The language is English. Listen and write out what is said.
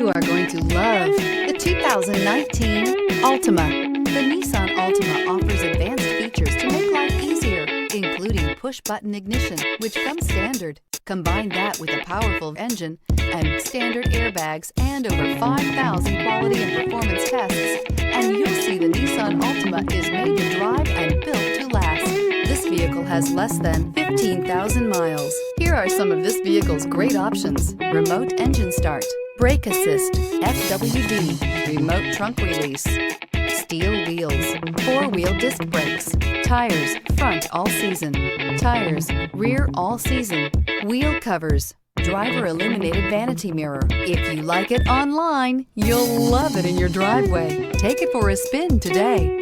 You are going to love the 2019 Altima. The Nissan Altima offers advanced features to make life easier, including push-button ignition, which comes standard. Combine that with a powerful engine and standard airbags and over 5,000 quality and performance tests, and you'll see the Nissan Altima is made to drive and built to last. This vehicle has less than 15,000 miles. Here are some of this vehicle's great options: remote engine start, brake assist, FWD, remote trunk release, steel wheels, four-wheel disc brakes, tires front all season, tires rear all season, wheel covers, driver illuminated vanity mirror. If you like it online, you'll love it in your driveway. Take it for a spin today.